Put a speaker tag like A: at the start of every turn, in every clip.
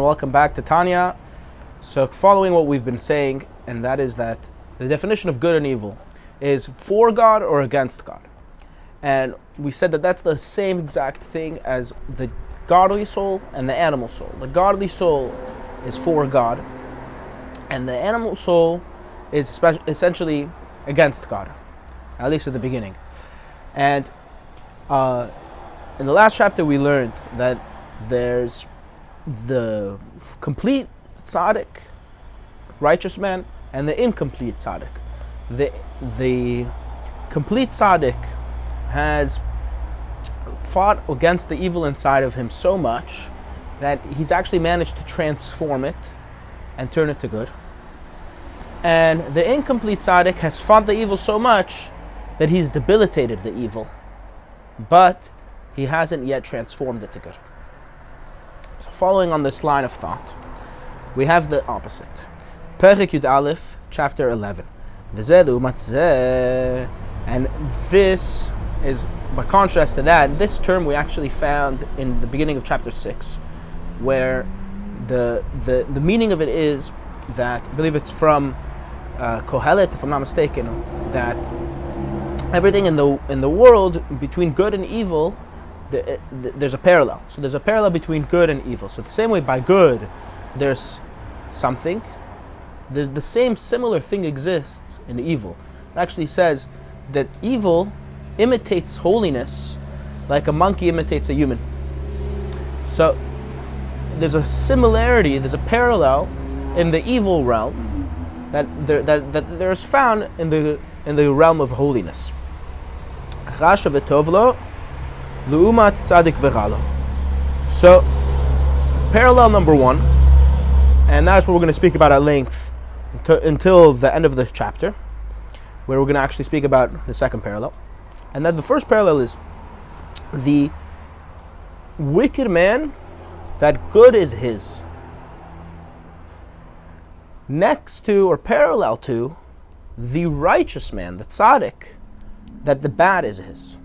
A: Welcome back to Tanya. So following what we've been saying, and that is that the definition of good and evil is for God or against God. And we said that that's the same exact thing as the godly soul and the animal soul. The godly soul is for God, and the animal soul is essentially against God, at least at the beginning. And in the last chapter we learned that there's the complete Tzadik, righteous man, and the incomplete Tzadik. The complete Tzadik has fought against the evil inside of him so much that he's actually managed to transform it and turn it to good. And the incomplete Tzadik has fought the evil so much that he's debilitated the evil, but he hasn't yet transformed it to good. So following on this line of thought, we have the opposite. Perek Yud Aleph, chapter 11. And this is, by contrast to that, this term we actually found in the beginning of chapter 6, where the meaning of it is that, I believe it's from Kohelet, if I'm not mistaken, that everything in the world between good and evil, there's a parallel. So there's a parallel between good and evil. So the same way by good, there's something. There's the same similar thing exists in evil. It actually says that evil imitates holiness like a monkey imitates a human. So there's a similarity, there's a parallel in the evil realm that there's found in the realm of holiness. Rasha v'tovlo l'umat tzadik v'chalo. So parallel number one, and that's what we're going to speak about at length until the end of the chapter, where we're going to actually speak about the second parallel. And then the first parallel is the wicked man, that good is his, next to or parallel to the righteous man, the tzaddik, that the bad is his.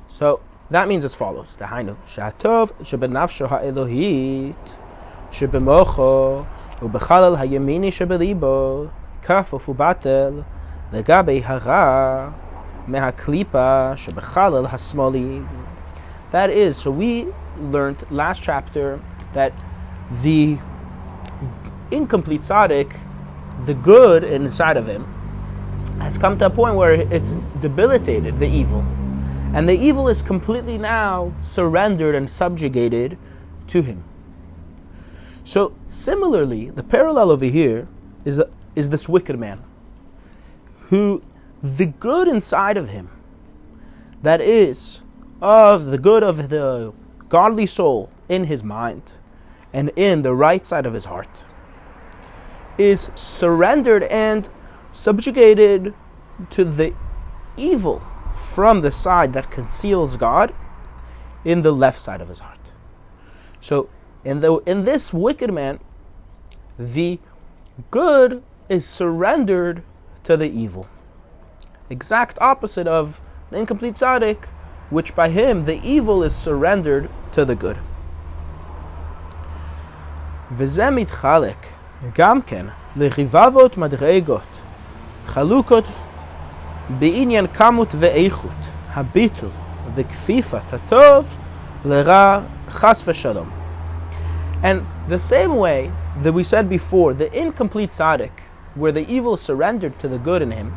A: So that means as follows: Dahainu shatov shebenafsho ha'elohit shebemocho ubechalal hayemini shebelibo kafuf ubatel legabe hara mehaklipa shebechalal hasmoli. That is, so we learned last chapter that the incomplete tzaddik, the good inside of him, has come to a point where it's debilitated the evil. And the evil is completely now surrendered and subjugated to him. So similarly, the parallel over here is this wicked man, who the good inside of him, that is, of the good of the godly soul in his mind and in the right side of his heart, is surrendered and subjugated to the evil from the side that conceals God in the left side of his heart. So in this wicked man, the good is surrendered to the evil. Exact opposite of the incomplete tzaddik, which by him the evil is surrendered to the good. וזה מתחלק גם כן לרבבות מדרגות חלוקות בעניין כמות ואיכות, הביטול וכפיפת הטוב לרע חס ושלום. And the same way that we said before, the incomplete tzaddik, where the evil is surrendered to the good in him,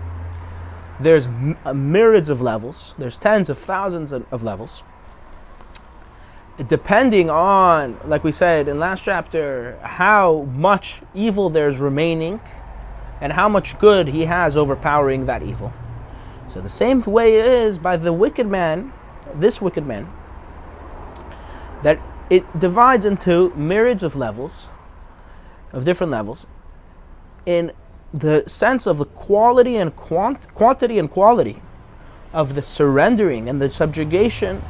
A: there's myriads of levels, there's tens of thousands of levels, depending on, like we said in last chapter, how much evil there's remaining and how much good he has overpowering that evil. So the same way it is by the wicked man, this wicked man, that it divides into myriads of levels, of different levels, in the sense of the quality and quantity and quality of the surrendering and the subjugation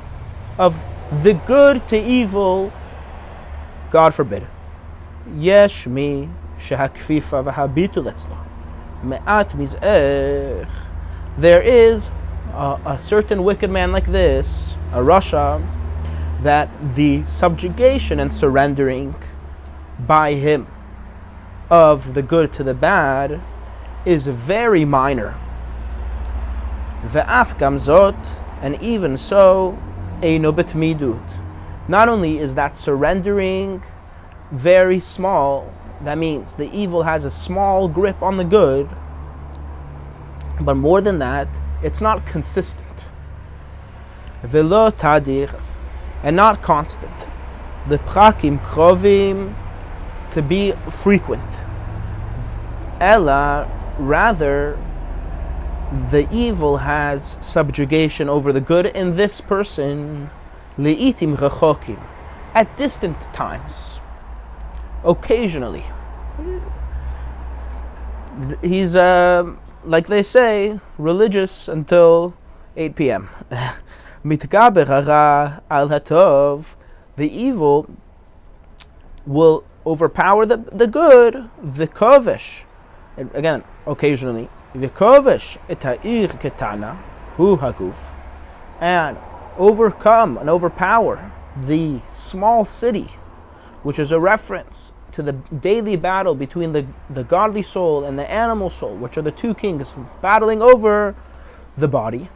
A: of the good to evil. God forbid. Yesh mi shehakfifa v'habitul etzlo me'at miz'ech. There is a certain wicked man like this, a rasha, that the subjugation and surrendering by him of the good to the bad is very minor. Ve'af gamzot, and even so, eino betmidut. Not only is that surrendering very small, that means the evil has a small grip on the good, but more than that, it's not consistent. Velo tadir, and not constant. The prakim krovim, to be frequent. Ella, rather, the evil has subjugation over the good in this person, leitim rechokim, at distant times, occasionally. He's, like they say, religious until 8 p.m. Mitgaber hara al hatov, the evil will overpower the good, v'kovesh, again, occasionally, v'kovesh et ha'ir ketana, hu haguf, and overcome and overpower the small city, which is a reference to the daily battle between the godly soul and the animal soul, which are the two kings battling over the body,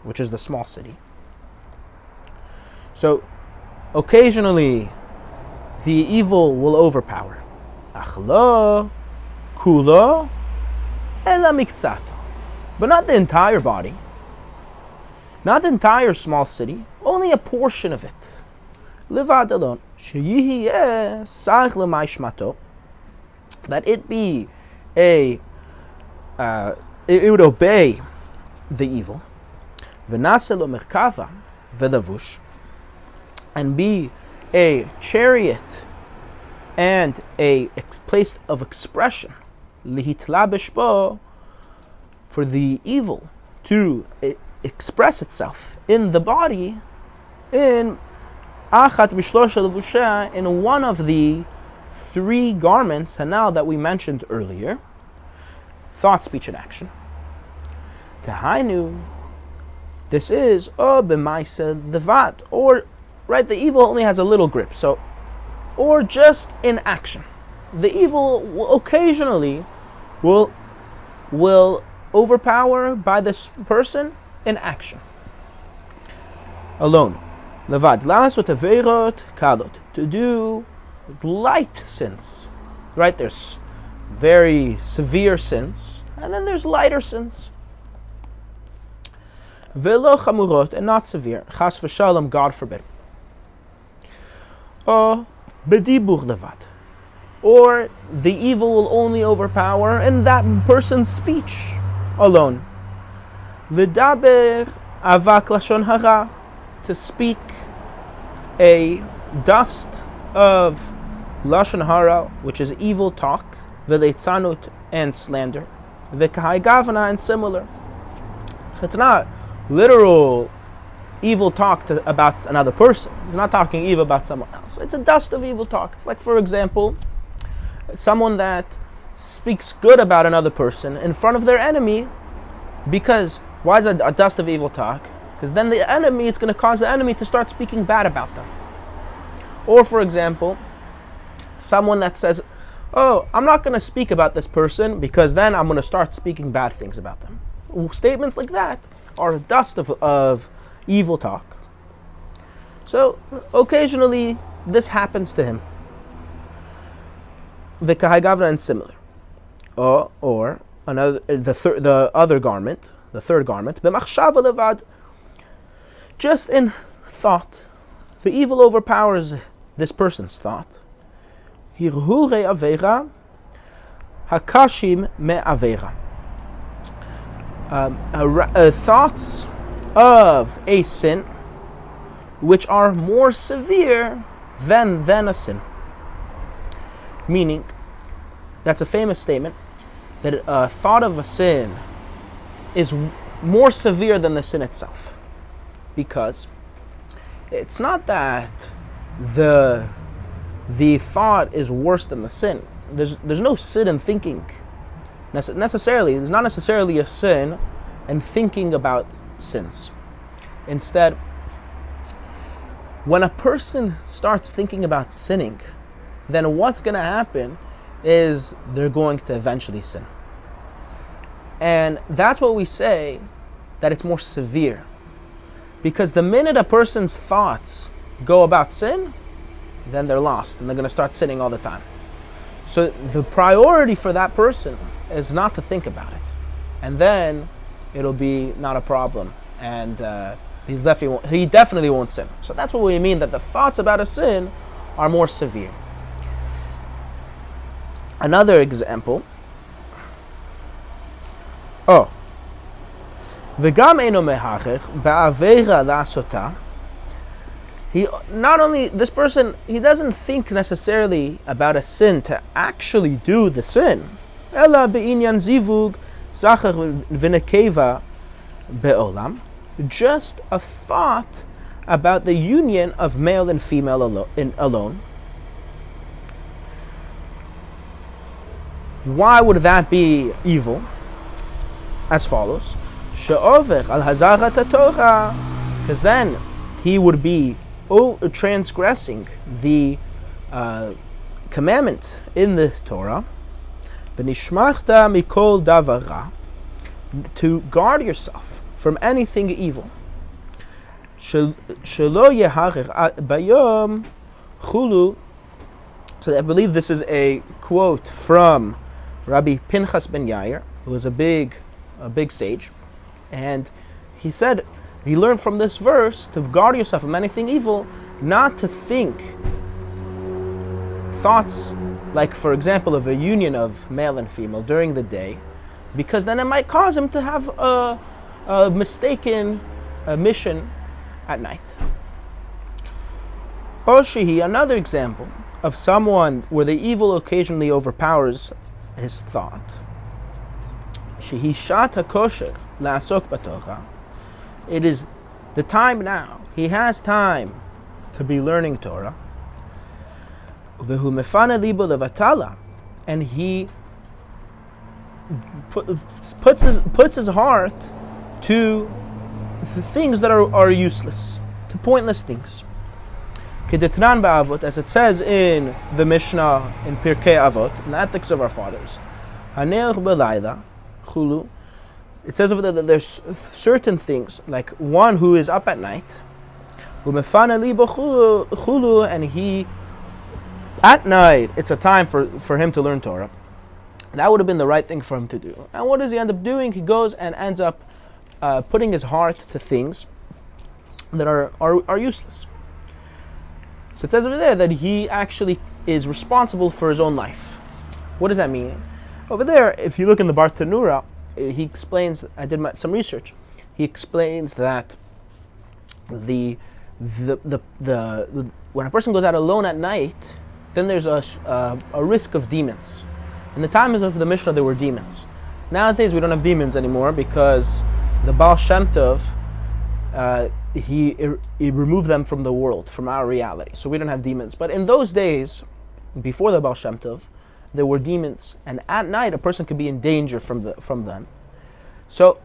A: which is the small city. So, occasionally, the evil will overpower. Achlo, kulo, ela mikzato. But not the entire body. Not the entire small city. Only a portion of it. Levad alone. Sheyihiyeh sach l'mayshmato. That it be it would obey the evil. V'nase lo merkava v'lavush. And be a chariot and a place of expression, lihitlabish bo, for the evil to express itself in the body, in achat mishlosha levusha, in one of the 3 garments, and now that we mentioned earlier, thought, speech, and action. Tahainu, this is o b'maisa levat, or right, the evil only has a little grip, so, or just in action. The evil occasionally will overpower by this person in action. Alone. Levad, lasot averot kalot, to do light sins. Right, there's very severe sins, and then there's lighter sins. Velo chamurot, and not severe. Chas v'shalom, God forbid. Or bedibur levad, or the evil will only overpower in that person's speech alone. Ledaber avak lashon hara, to speak a dust of lashon hara, which is evil talk, v'leitzanut, and slander, v'kahai gavana, and similar. So it's not literal evil talk about another person. He's not talking evil about someone else. It's a dust of evil talk. It's like, for example, someone that speaks good about another person in front of their enemy, because, why is it a dust of evil talk? Because then it's going to cause the enemy to start speaking bad about them. Or, for example, someone that says, oh, I'm not going to speak about this person because then I'm going to start speaking bad things about them. Statements like that are a dust of evil talk. So occasionally this happens to him. V'kahai gavna, and similar. Or another, the other garment, the third garment, b'machshava levad, just in thought. The evil overpowers this person's thought. Hirhure avera, hakashim me avera. Thoughts of a sin which are more severe than a sin. Meaning, that's a famous statement, that a thought of a sin is more severe than the sin itself. Because it's not that the thought is worse than the sin. There's no sin in thinking necessarily. There's not necessarily a sin in thinking about sins. Instead, When a person starts thinking about sinning, then what's going to happen is they're going to eventually sin. And that's what we say, that it's more severe. Because the minute a person's thoughts go about sin, then they're lost and they're going to start sinning all the time. So the priority for that person is not to think about it. And then it'll be not a problem. And he definitely won't sin. So that's what we mean, that the thoughts about a sin are more severe. Another example. V'gam eino mehachech ba'avera la'asota. Not only, this person, he doesn't think necessarily about a sin to actually do the sin. Ela be'inyan zivug zachar v'nekeva be'olam. Just a thought about the union of male and female alone. Why would that be evil? As follows. She'over al hazarat Torah. Because then he would be transgressing the commandment in the Torah. V'nishmachta mikol davara. To guard yourself from anything evil. Shelo yeharer bayom chulu. So I believe this is a quote from Rabbi Pinchas ben Yair, who was a big sage, and he said he learned from this verse to guard yourself from anything evil, not to think thoughts like, for example, of a union of male and female during the day, because then it might cause him to have a mistaken mission at night. Oshihi, another example of someone where the evil occasionally overpowers his thought. Shehi shat hakosher la'asok b'Torah. It is the time now. He has time to be learning Torah. V'hu mefana libo levatala, and he puts his heart to the things that are useless, to pointless things. Kedetran ba'avot, as it says in the Mishnah in Pirkei Avot, in the Ethics of Our Fathers. Haner b'layla chulu. It says over there that there's certain things, like one who is up at night, u'mefana libo chulu, and he, at night, it's a time for him to learn Torah. That would have been the right thing for him to do. And what does he end up doing? He goes and ends up putting his heart to things that are useless. So it says over there that he actually is responsible for his own life. What does that mean? Over there, if you look in the Bartanura, he explains, I did some research, he explains that the when a person goes out alone at night, then there's a risk of demons. In the times of the Mishnah, there were demons. Nowadays, we don't have demons anymore because the Baal Shem Tov, he removed them from the world, from our reality. So we don't have demons. But in those days, before the Baal Shem Tov, there were demons. And at night, a person could be in danger from them. So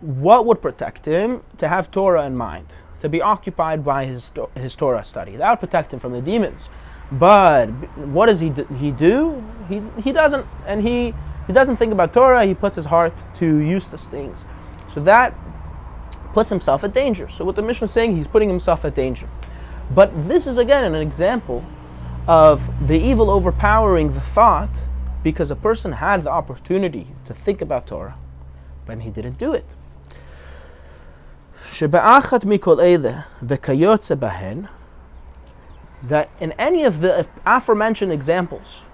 A: what would protect him? To have Torah in mind, to be occupied by his Torah study. That would protect him from the demons. But what does he do? He doesn't, and he doesn't think about Torah. He puts his heart to useless things. So that puts himself at danger. So what the Mishnah is saying, he's putting himself at danger. But this is again an example of the evil overpowering the thought, because a person had the opportunity to think about Torah, but he didn't do it. That in any of the aforementioned examples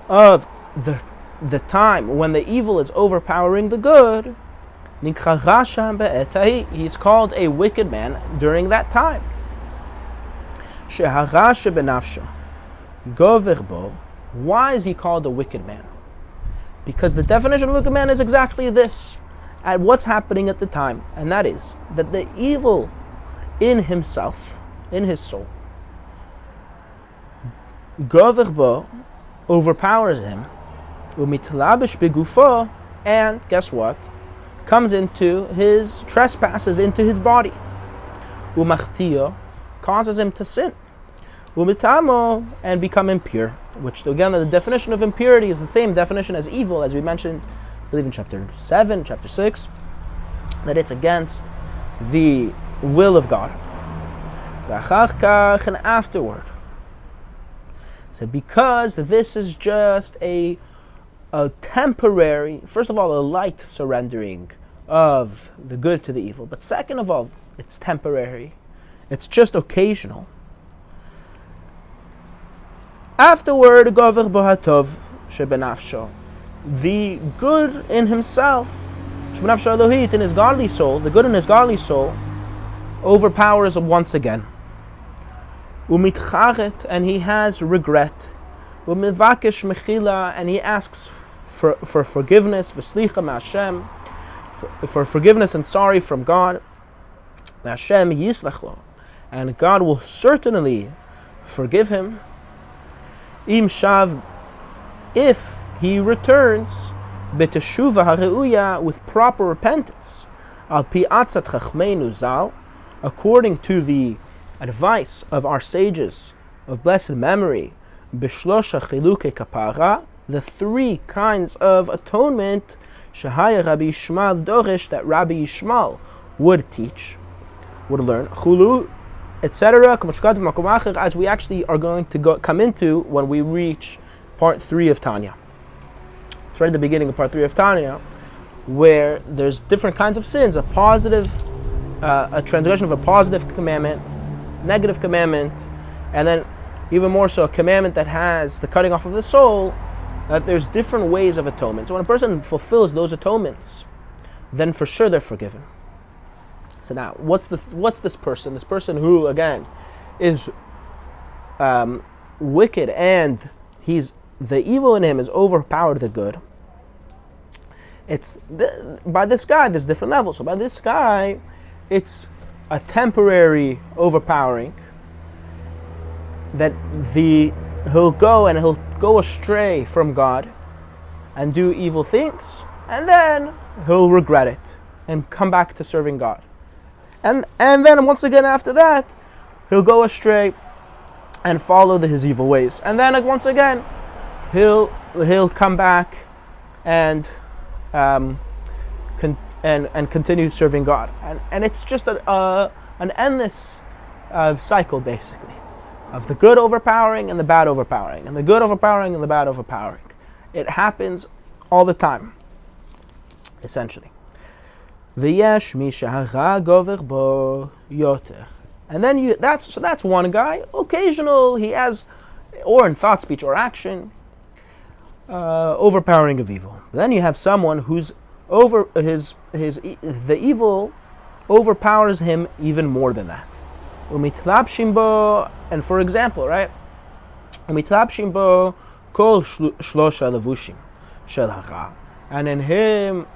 A: of the time when the evil is overpowering the good, he's called a wicked man during that time. Why is he called a wicked man? Because the definition of a wicked man is exactly this, at what's happening at the time, and that is that the evil in himself, in his soul, overpowers him, and guess what? Comes into his trespasses into his body, causes him to sin. Umitamo, and become impure, which again, the definition of impurity is the same definition as evil, as we mentioned, I believe in chapter 7, chapter 6, that it's against the will of God. And afterward, so because this is just a temporary, first of all, a light surrendering of the good to the evil, but second of all, it's temporary. It's just occasional. Afterward, gover bohatov shebenafsho, the good in himself, shebenafsho Elohit, in his godly soul, the good in his godly soul, overpowers once again. Umitcharet, and he has regret. Umivakesh mechila, and he asks for forgiveness, v'slicha ma'Hashem, for forgiveness and sorry from God. Hashem yislachlo, and God will certainly forgive him. Im shav, if he returns, beteshuva hareuya, with proper repentance, al pi atzat chachmeinu zal, according to the advice of our sages of blessed memory, bishlosha chiluke kapara, the three kinds of atonement, shahaya Rabbi Yishmael dorish, that Rabbi Yishmael would teach, would learn, chulu, etc., as we actually are going to come into when we reach part 3 of Tanya. It's right at the beginning of part 3 of Tanya, where there's different kinds of sins, a transgression of a positive commandment, negative commandment, and then even more so a commandment that has the cutting off of the soul. There's different ways of atonement. So when a person fulfills those atonements, then for sure they're forgiven. So now, what's this person? This person who, again, is wicked, and the evil in him is overpowered the good. By this guy, there's different levels. So by this guy, it's a temporary overpowering that he'll go astray from God and do evil things, and then he'll regret it and come back to serving God. And then once again after that, he'll go astray and follow his evil ways. And then once again, he'll come back and continue serving God. And it's just an endless cycle, basically, of the good overpowering and the bad overpowering, and the good overpowering and the bad overpowering. It happens all the time, essentially. V'yesh mi shehara gover bo yoter. And then that's one guy. Occasional, he has, or in thought, speech, or action, overpowering of evil. But then you have someone who's the evil overpowers him even more than that. Umitlapshim bo, and for example, right? Umitlapshim bo kol shlosha levushim shel hara, and in him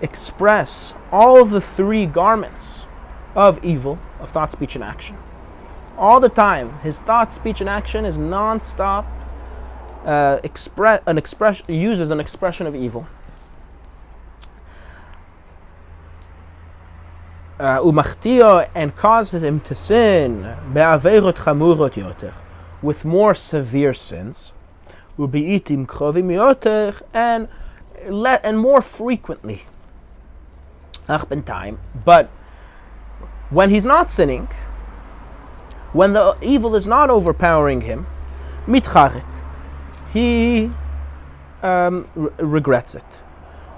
A: express all the 3 garments of evil, of thought, speech, and action. All the time, his thought, speech, and action is non-stop, uses an expression of evil. Umachtia, and causes him to sin, be'aveirot chamurot yoter, with more severe sins, ubi'itim krovim yoter, and more frequently. Time, but when he's not sinning, when the evil is not overpowering him, mitcharet, he regrets it.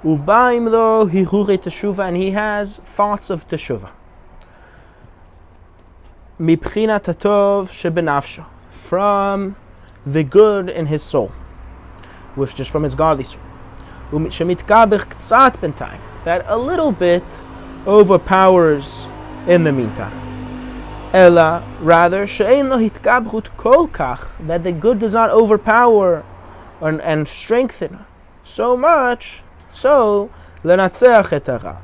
A: Ubaim lo hihure teshuva, and he has thoughts of teshuva. Mibchina tatov shebenafsho, from the good in his soul, which just from his godly soul. Shemitkaber ktsat b'ntayim, that a little bit overpowers in the meantime. Ella, rather, she'ein lo hitkabrut kol kach, that the good does not overpower and strengthen so much, so lenatzeach et hara,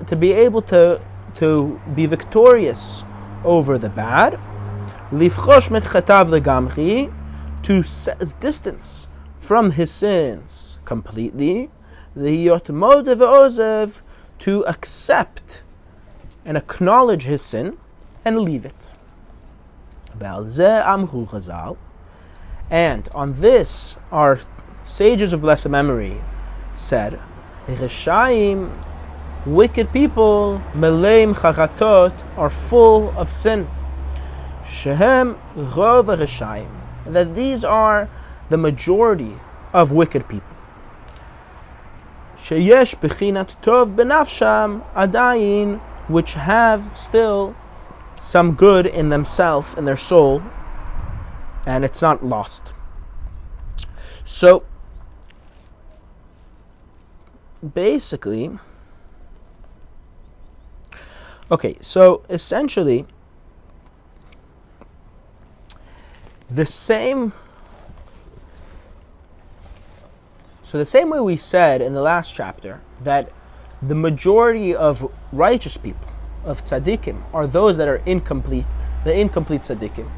A: to be able to be victorious over the bad, lifchosh met chatav legamri, to distance from his sins completely, to accept and acknowledge his sin and leave it. Ve'al zeh amru Chazal, and on this our sages of blessed memory said, Reshaim, wicked people, meleim charatot, are full of sin. Shehem rov reshaim, that these are the majority of wicked people. Sheyesh bechinat tov benafsham adayin, which have still some good in themselves, in their soul, and it's not lost. So, basically, so essentially, the same way we said in the last chapter that the majority of righteous people, of tzaddikim, are those that are incomplete, the incomplete tzaddikim,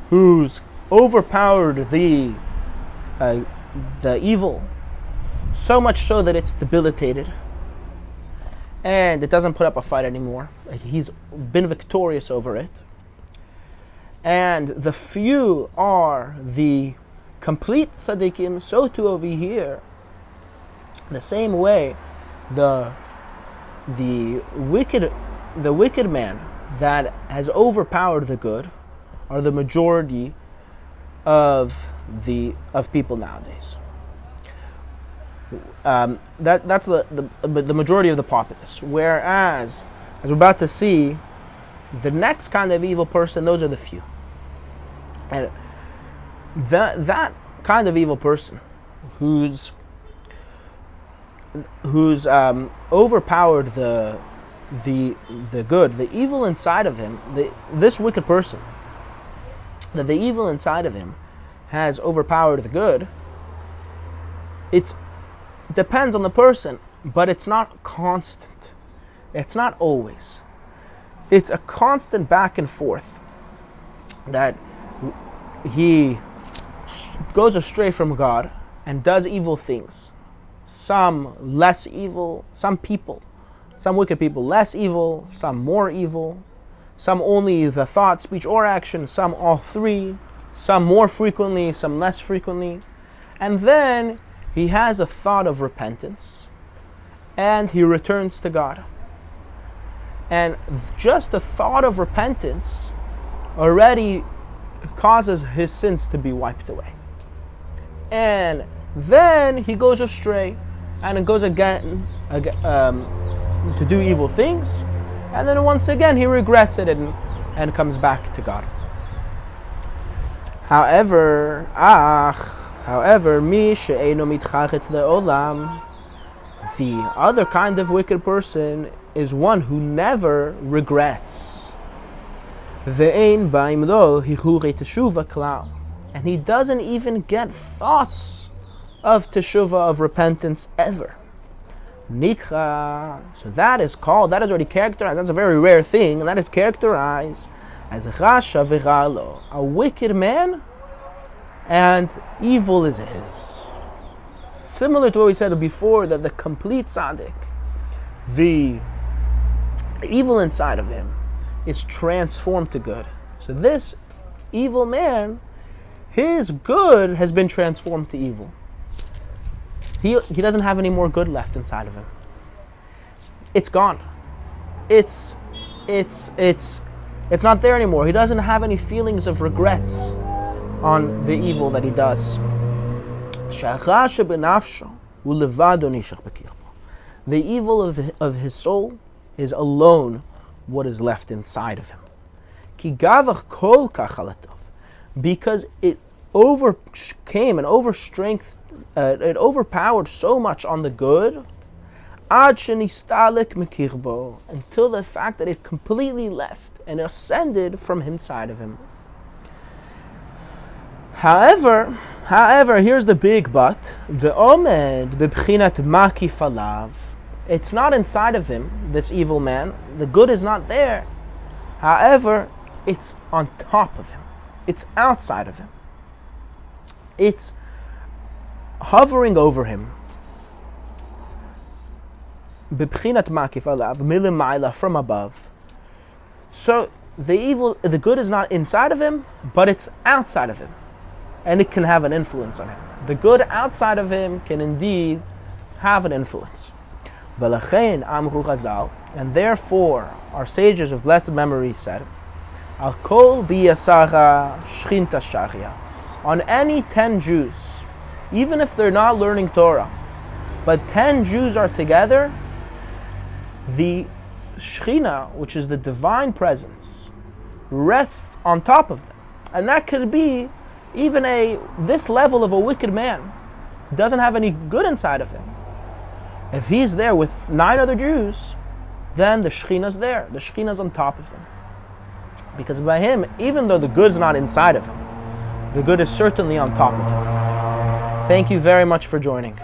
A: who's overpowered the evil, so much so that it's debilitated, and it doesn't put up a fight anymore. He's been victorious over it. And the few are the complete tzaddikim, so too over here, the same way the wicked man that has overpowered the good are the majority of people nowadays. That's the majority of the populace. Whereas, as we're about to see, the next kind of evil person, those are the few. And that kind of evil person who's overpowered the good, the evil inside of him, this wicked person, that the evil inside of him has overpowered the good, it depends on the person, but it's not constant. It's not always. It's a constant back and forth that he goes astray from God and does evil things. Some less evil, some wicked people less evil, some more evil, some only the thought, speech, or action, some all three, some more frequently, some less frequently. And then he has a thought of repentance and he returns to God. And just the thought of repentance already causes his sins to be wiped away. And then he goes astray and goes again to do evil things, and then once again he regrets it and comes back to God. However, mi she'eino mitchachet le'olam, the other kind of wicked person is one who never regrets. Ve'ein ba'im lo hichure teshuva klal, and he doesn't even get thoughts of teshuvah, of repentance, ever. Nikra, so that is already characterized, that's a very rare thing, and that is characterized as rasha v'ralo, a wicked man, and evil is his. Similar to what we said before, that the complete tzaddik, the evil inside of him, is transformed to good. So this evil man, his good has been transformed to evil. He doesn't have any more good left inside of him. It's gone. It's not there anymore. He doesn't have any feelings of regrets on the evil that he does. The evil of his soul is alone what is left inside of him. Because it overcame and it overpowered so much on the good, until the fact that it completely left and ascended from inside of him. However, here's the big but. It's not inside of him, this evil man. The good is not there. However, it's on top of him. It's outside of him. It's hovering over him. From above. So the good is not inside of him, but it's outside of him. And it can have an influence on him. The good outside of him can indeed have an influence. And therefore, our sages of blessed memory said, Al kol biyasara shchinta sharia. On any 10 Jews, even if they're not learning Torah, but 10 Jews are together, the Shechina, which is the divine presence, rests on top of them. And that could be even this level of a wicked man, doesn't have any good inside of him. If he's there with 9 other Jews, then the Shechina's there. The Shechina's on top of them. Because by him, even though the good's not inside of him, the good is certainly on top of him. Thank you very much for joining.